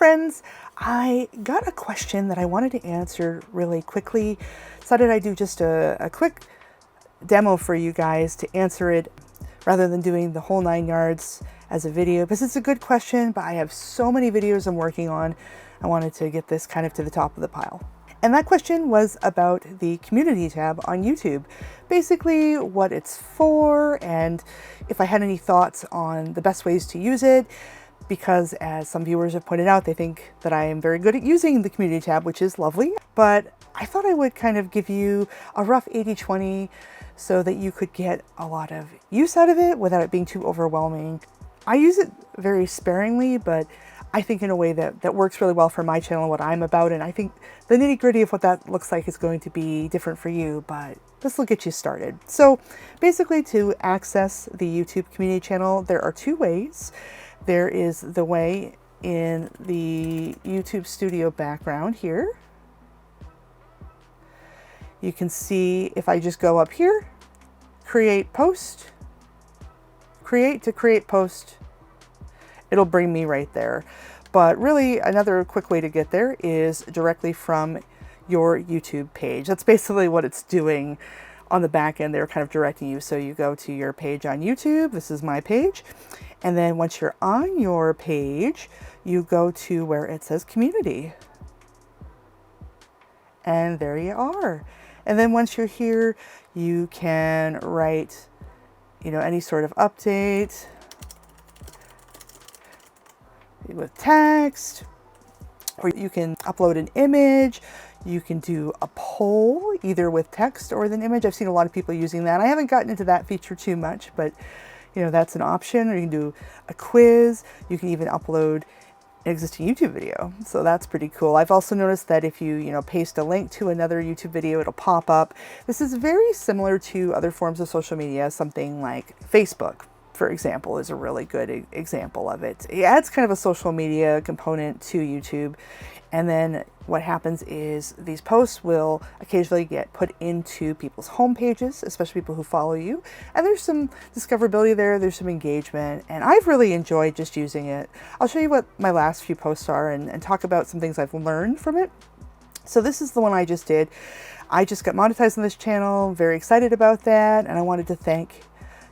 friends, I got a question that I wanted to answer really quickly. Decided I'd do just a quick demo for you guys to answer it rather than doing the whole 9 yards as a video, because it's a good question, but I have so many videos I'm working on. I wanted to get this kind of to the top of the pile. And that question was about the community tab on YouTube. Basically what it's for, and if I had any thoughts on the best ways to use it, because as some viewers have pointed out, they think that I am very good at using the community tab, which is lovely. But I thought I would kind of give you a rough 80-20 so that you could get a lot of use out of it without it being too overwhelming. I use it very sparingly, but I think in a way that works really well for my channel and what I'm about. And I think the nitty-gritty of what that looks like is going to be different for you, but this will get you started. So basically, to access the YouTube community channel, there are 2 ways. There is the way in the YouTube studio background here. You can see if I just go up here, create post, create to create post, it'll bring me right there. But really, another quick way to get there is directly from your YouTube page. That's basically what it's doing on the back end. They're kind of directing you. So you go to your page on YouTube. This is my page. And then once you're on your page, you go to where it says community. And there you are. And then once you're here, you can write, any sort of update with text, or you can upload an image. You can do a poll either with text or with an image. I've seen a lot of people using that. I haven't gotten into that feature too much, but that's an option. Or you can do a quiz. You can even upload an existing YouTube video. So that's pretty cool. I've also noticed that if you, paste a link to another YouTube video, it'll pop up. This is very similar to other forms of social media. Something like Facebook, for example, is a really good example of it. It adds kind of a social media component to YouTube. And then what happens is these posts will occasionally get put into people's home pages, especially people who follow you. And there's some discoverability there, there's some engagement, and I've really enjoyed just using it. I'll show you what my last few posts are and talk about some things I've learned from it. So this is the one I just did. I just got monetized on this channel, very excited about that, and I wanted to thank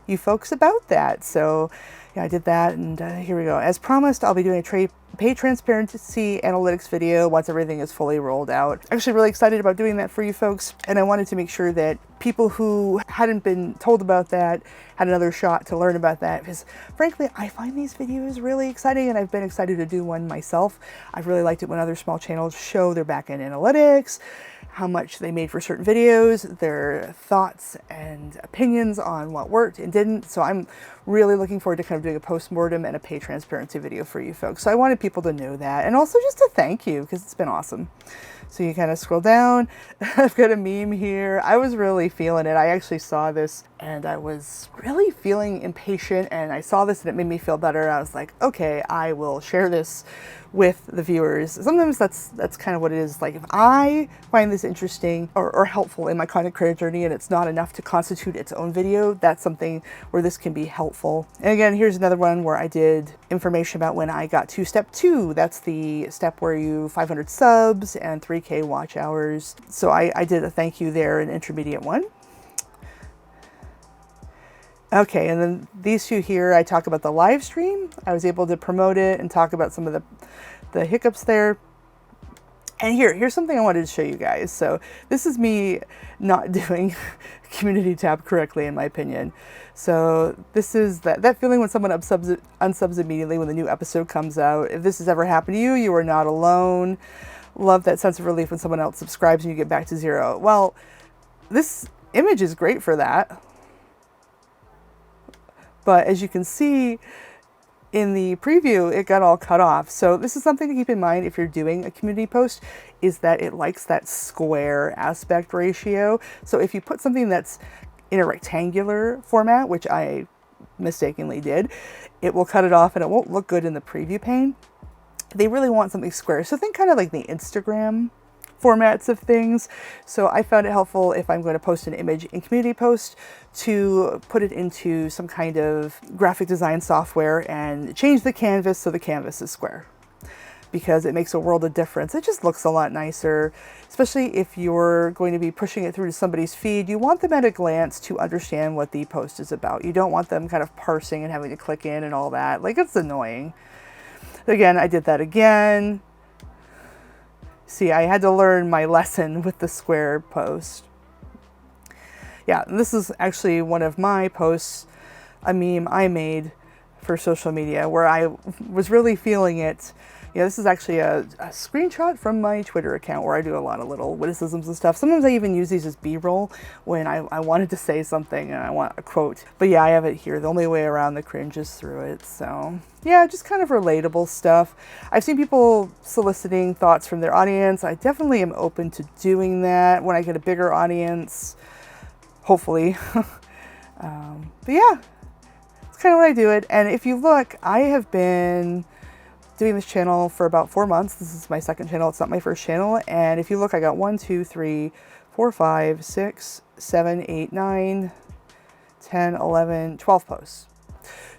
you folks about that. So yeah, I did that, and here we go. As promised, I'll be doing a paid transparency analytics video once everything is fully rolled out. Actually really excited about doing that for you folks, and I wanted to make sure that people who hadn't been told about that had another shot to learn about that, because frankly, I find these videos really exciting, and I've been excited to do one myself. I've really liked it when other small channels show their back-end analytics, how much they made for certain videos, their thoughts and opinions on what worked and didn't. So I'm really looking forward to kind of doing a post-mortem and a paid transparency video for you folks. So I wanted people to know that, and also just to thank you, because it's been awesome. So you kind of scroll down. I've got a meme here. I was really feeling it. I actually saw this and I was really feeling impatient, and I saw this and it made me feel better. I was like, okay, I will share this with the viewers. Sometimes that's kind of what it is. Like, if I find this interesting or helpful in my content creator journey and it's not enough to constitute its own video, that's something where this can be helpful. And again, here's another one where I did information about when I got to step 2. That's the step where you 500 subs and 3K watch hours. So I did a thank you there, an intermediate one. Okay, and then these 2 here, I talk about the live stream. I was able to promote it and talk about some of the hiccups there. And here's something I wanted to show you guys. So this is me not doing community tab correctly, in my opinion. So this is that feeling when someone unsubs immediately when the new episode comes out. If this has ever happened to you, you are not alone. Love that sense of relief when someone else subscribes and you get back to 0. Well, this image is great for that. But as you can see in the preview, it got all cut off. So this is something to keep in mind if you're doing a community post, is that it likes that square aspect ratio. So if you put something that's in a rectangular format, which I mistakenly did, it will cut it off and it won't look good in the preview pane. They really want something square. So think kind of like the Instagram formats of things. So I found it helpful if I'm going to post an image in community post to put it into some kind of graphic design software and change the canvas so the canvas is square. because it makes a world of difference. It just looks a lot nicer, especially if you're going to be pushing it through to somebody's feed. You want them at a glance to understand what the post is about. You don't want them kind of parsing and having to click in and all that. Like, it's annoying. Again, I did that again. See, I had to learn my lesson with the square post. Yeah, this is actually one of my posts, a meme I made for social media where I was really feeling it. Yeah, this is actually a screenshot from my Twitter account where I do a lot of little witticisms and stuff. Sometimes I even use these as B-roll when I wanted to say something and I want a quote. But yeah, I have it here. The only way around the cringe is through it. So yeah, just kind of relatable stuff. I've seen people soliciting thoughts from their audience. I definitely am open to doing that when I get a bigger audience, hopefully. But yeah, it's kind of what I do it. And if you look, I have been doing this channel for about 4 months. This is my second channel. It's not my first channel. And if you look, I got 1, 2, 3, 4, 5, 6, 7, 8, 9, 10, 11, 12 posts.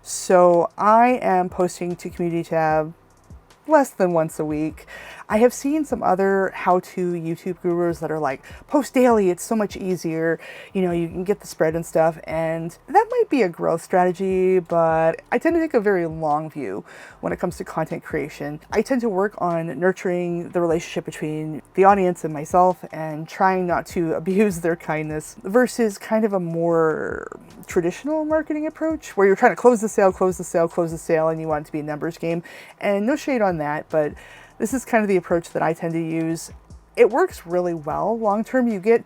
So I am posting to Community Tab less than once a week. I have seen some other how-to YouTube gurus that are like, post daily, it's so much easier. You know, you can get the spread and stuff, and that might be a growth strategy, but I tend to take a very long view when it comes to content creation. I tend to work on nurturing the relationship between the audience and myself and trying not to abuse their kindness versus kind of a more traditional marketing approach where you're trying to close the sale, close the sale, close the sale, and you want it to be a numbers game. And no shade on that, but this is kind of the approach that I tend to use. It works really well. Long term, you get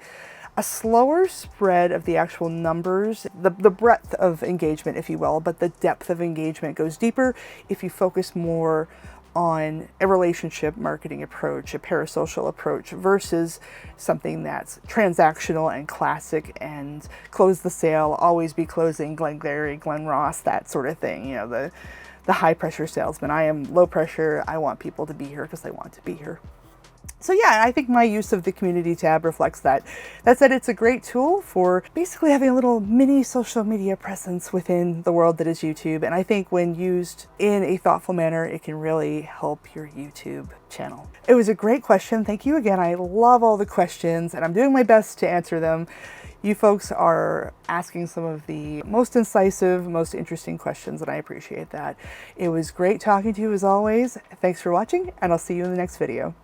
a slower spread of the actual numbers, the breadth of engagement, if you will, but the depth of engagement goes deeper if you focus more on a relationship marketing approach, a parasocial approach, versus something that's transactional and classic and close the sale, always be closing, Glenn Glary, Glenn Ross, that sort of thing. You know, the high pressure salesman. I am low pressure. I want people to be here because they want to be here. So yeah, I think my use of the Community tab reflects that. That said, it's a great tool for basically having a little mini social media presence within the world that is YouTube. And I think when used in a thoughtful manner, it can really help your YouTube channel. It was a great question. Thank you again. I love all the questions and I'm doing my best to answer them. You folks are asking some of the most incisive, most interesting questions, and I appreciate that. It was great talking to you as always. Thanks for watching, and I'll see you in the next video.